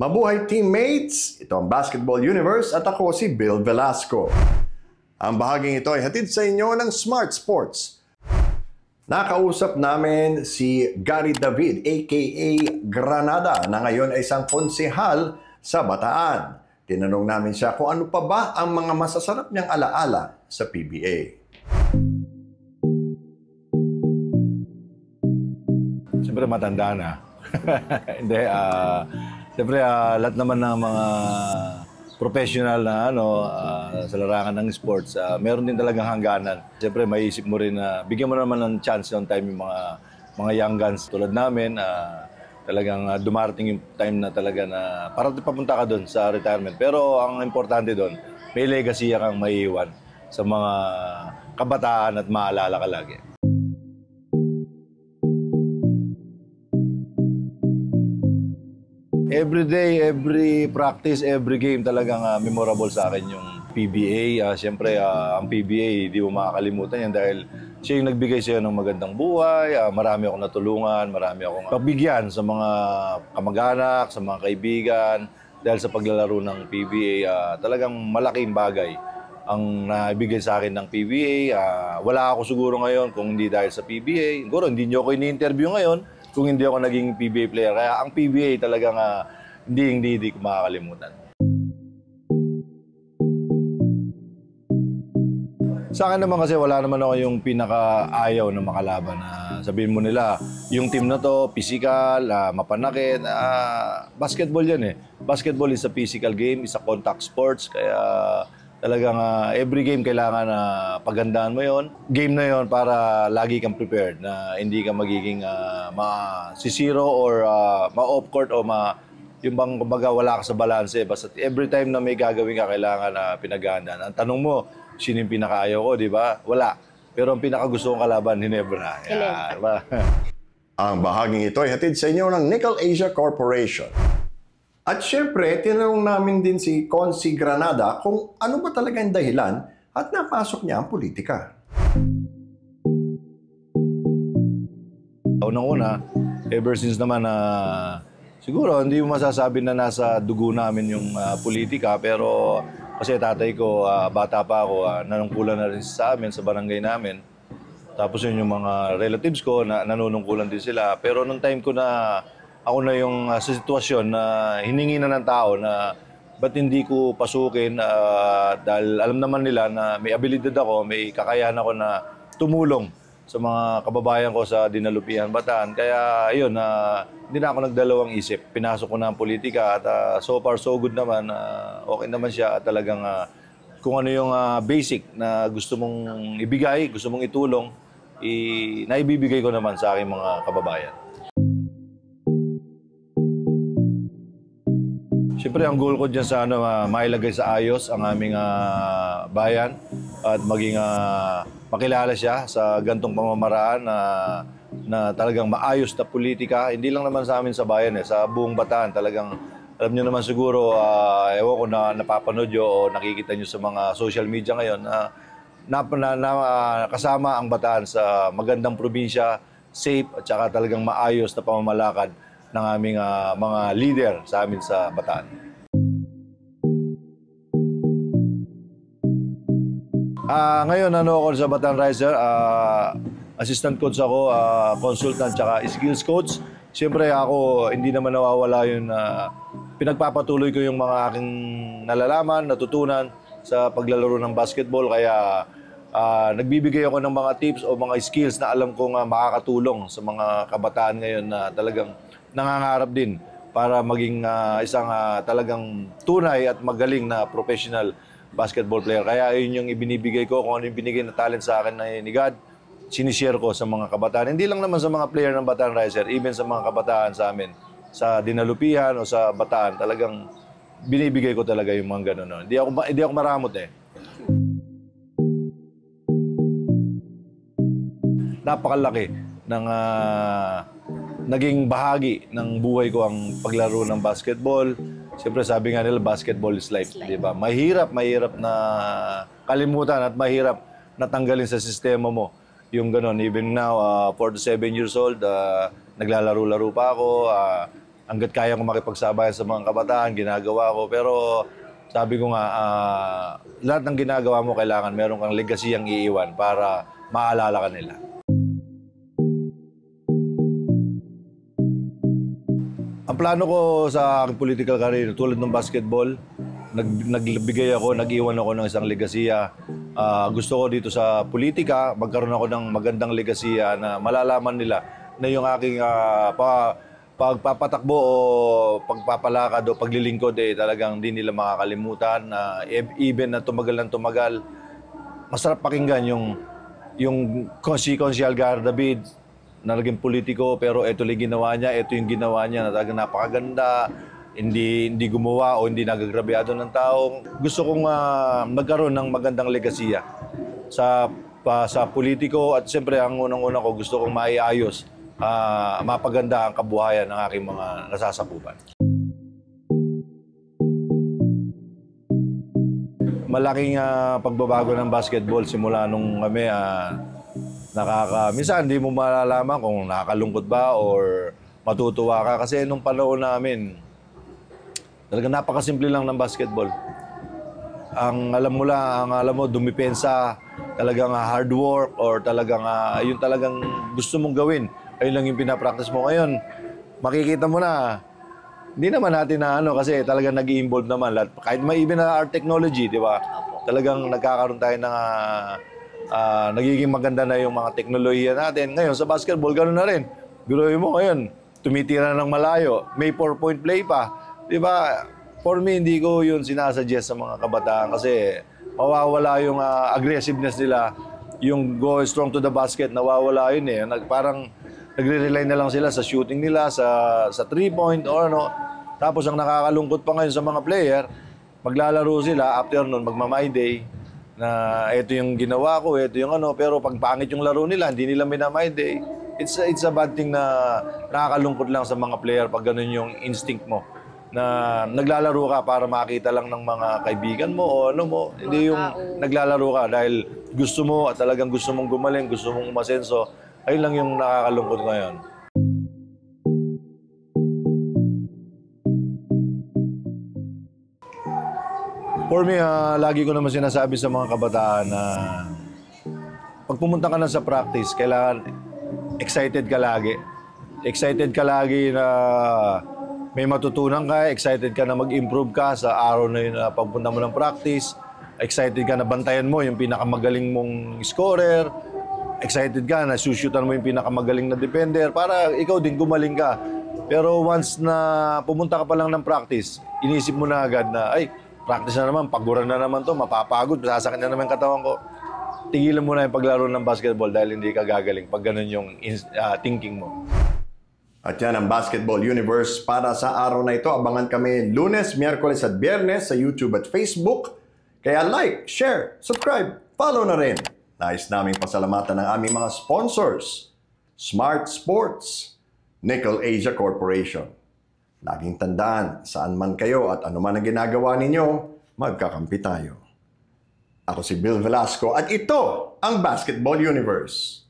Mabuhay teammates! Ito ang Basketball Universe at ako si Bill Velasco. Ang bahaging ito ay hatid sa inyo ng Smart Sports. Nakausap namin si Gary David aka Granada na ngayon ay isang konsehal sa Bataan. Tinanong namin siya kung ano pa ba ang mga masasarap niyang alaala sa PBA. Siyempre matanda na. Hindi, siyempre lahat naman ng mga professional na sa larangan ng sports, meron din talagang hangganan. Siyempre maiisip mo rin na bigyan mo naman ng chance ng time yung mga young guns tulad namin. Talagang dumarating yung time na talaga na para papunta ka doon sa retirement. Pero ang importante doon, may legacy kang maiiwan sa mga kabataan at maalala ka lagi. Every day, every practice, every game talagang memorable sa akin yung PBA. Siyempre, ang PBA, di mo makakalimutan yan dahil siya yung nagbigay sa'yo ng magandang buhay. Marami akong natulungan, marami akong pagbigyan sa mga kamag-anak, sa mga kaibigan. Dahil sa paglalaro ng PBA, talagang malaking bagay ang naibigay sa akin ng PBA. Wala ako siguro ngayon kung hindi dahil sa PBA. Siguro hindi niyo ako ini-interview ngayon kung hindi ako naging PBA player. Kaya ang PBA talagang hindi ko makakalimutan. Sa akin naman kasi wala naman ako yung pinaka-ayaw na makalaban. Sabihin mo nila, yung team na to, physical, mapanakit. Basketball yan eh. Basketball is a physical game, is a contact sports. Kaya talagang every game kailangan pagandaan mo yon. Game na yon para lagi kang prepared na hindi ka magiging ma-zero or ma-off court o yung bang kumbaga wala ka sa balanse. Basta every time na may gagawin ka kailangan pinaghandaan. Ang tanong mo, sino yung pinakaayaw ko, di ba? Wala. Pero ang pinakagusto kong kalaban, Ginebra. Diba? Ang bahaging ito ay hatid sa inyo ng Nickel Asia Corporation. At syempre, tinanong namin din si Consi Granada kung ano ba talaga yung dahilan at napasok niya ang politika. Unang-una, ever since naman siguro hindi mo masasabi na nasa dugo namin yung politika, pero kasi tatay ko, bata pa ako, nanungkulan na rin sa amin, sa barangay namin. Tapos yun yung mga relatives ko, nanunungkulan din sila. Pero nung time ko na ako na yung sa sitwasyon na hiningi na ng tao na ba't hindi ko pasukin dahil alam naman nila na may abilidad ako, may kakayahan ako na tumulong sa mga kababayan ko sa Dinalupihan, Bataan. Kaya ayun, hindi na ako nagdalawang isip. Pinasok ko na ang politika at so far so good naman. Okay naman siya at talagang kung ano yung basic na gusto mong ibigay, gusto mong itulong, naibibigay ko naman sa aking mga kababayan. Siyempre, ang goal ko dyan sa mailagay sa ayos ang aming bayan at maging makilala siya sa gantong pamamaraan na talagang maayos na politika. Hindi lang naman sa amin sa bayan, sa buong Bataan. Talagang, alam nyo naman siguro, ewan ko na napapanood nyo o nakikita nyo sa mga social media ngayon na kasama ang Bataan sa magandang probinsya, safe at saka talagang maayos na pamamalakad ng aming mga leader sa amin sa Bataan. Ngayon, ako sa Bataan Riser, assistant coach ako, consultant, tsaka skills coach. Siyempre ako, hindi naman nawawala yun pinagpapatuloy ko yung mga aking nalalaman, natutunan sa paglalaro ng basketball. Kaya nagbibigay ako ng mga tips o mga skills na alam kong makakatulong sa mga kabataan ngayon na talagang nangangarap din para maging isang talagang tunay at magaling na professional basketball player. Kaya yun yung ibinibigay ko, kung ano yung binigay na talent sa akin ni God, sinishare ko sa mga kabataan. Hindi lang naman sa mga player ng Bataan Riser, even sa mga kabataan sa amin, sa Dinalupihan o sa Bataan, talagang binibigay ko talaga yung mga ganun. Hindi ako maramot eh. Napakalaki ng naging bahagi ng buhay ko ang paglaro ng basketball. Siyempre sabi nga nila, basketball is life, di ba? Mahirap na kalimutan at mahirap na tanggalin sa sistema mo yung gano'n. Even now, 47 years old, naglalaro-laro pa ako. hangga't kaya ko makipagsabayan sa mga kabataan, ginagawa ko. Pero sabi ko nga, lahat ng ginagawa mo kailangan meron kang legacy ang iiwan para maalala ka nila. Ang plano ko sa aking political career, tulad ng basketball, nagbigay ako, nag-iwan ako ng isang legasiya. Gusto ko dito sa politika, magkaroon ako ng magandang legasiya na malalaman nila na yung aking pagpapatakbo o pagpapalakad o paglilingkod talagang hindi nila makakalimutan. Even na tumagal ng tumagal, masarap pakinggan yung si Consial Gar David na naging politiko, pero ito yung ginawa niya, ito yung ginawa niya na talagang napakaganda. Hindi gumawa o hindi nagagrabyado ng tao. Gusto kong magkaroon ng magandang legasiya sa politiko at siyempre ang unang-una ko gusto kong maiayos, mapaganda ang kabuhayan ng aking mga nasasakupan. Malaking pagbabago ng basketball simula nung kami minsan hindi mo malalaman kung nakakalungkot ba or matutuwa ka kasi nung panahon namin talagang napakasimple lang ng basketball. Ang alam mo, dumipensa, talagang hard work or talagang yung talagang gusto mong gawin. Ayun lang yung pinapractice mo ngayon. Makikita mo na, hindi naman natin na kasi talagang nag-i-involve naman lahat. Kahit may even na art technology, di ba? Talagang nagkakaroon tayo ng nagiging maganda na yung mga teknolohiya natin. Ngayon sa basketball, gano'n na rin. Biruin mo ngayon, tumitira ng malayo, may 4-point play pa. Di ba, for me, hindi ko yun sinasuggest sa mga kabataan kasi mawawala yung aggressiveness nila, yung go strong to the basket, nawawala yun Parang nagre-rely na lang sila sa shooting nila, sa 3-point or ano. Tapos ang nakakalungkot pa ngayon sa mga player, maglalaro sila, after nun, magma-my day, na ito yung ginawa ko, ito yung pero pag pangit yung laro nila, hindi nila mina-my day. It's a bad thing na nakakalungkot lang sa mga player pag ganun yung instinct mo. Na naglalaro ka para makita lang ng mga kaibigan mo o mo. Hindi yung naglalaro ka dahil gusto mo at talagang gusto mong gumaling, gusto mong umasenso. Ayun lang yung nakakalungkot ngayon. For me, lagi ko naman sinasabi sa mga kabataan na pag pumunta ka na sa practice, kailangan excited ka lagi. Excited ka lagi na may matutunan ka, excited ka na mag-improve ka sa araw na yun na pagpunta mo ng practice. Excited ka na bantayan mo yung pinakamagaling mong scorer. Excited ka na sushootan mo yung pinakamagaling na defender para ikaw din gumaling ka. Pero once na pumunta ka pa lang ng practice, inisip mo na agad na, practice na naman, paguran na naman to, mapapagod, sasakit na naman katawan ko. Tigilan mo na yung paglaro ng basketball dahil hindi ka gagaling pag ganun yung thinking mo. At yan ang Basketball Universe para sa araw na ito. Abangan kami Lunes, Miyerkules at Biyernes sa YouTube at Facebook. Kaya like, share, subscribe, follow na rin. Nais naming pasalamatan ng aming mga sponsors. Smart Sports, Nickel Asia Corporation. Laging tandaan, saan man kayo at anuman ang ginagawa ninyo, magkakampi tayo. Ako si Bill Velasco at ito ang Basketball Universe.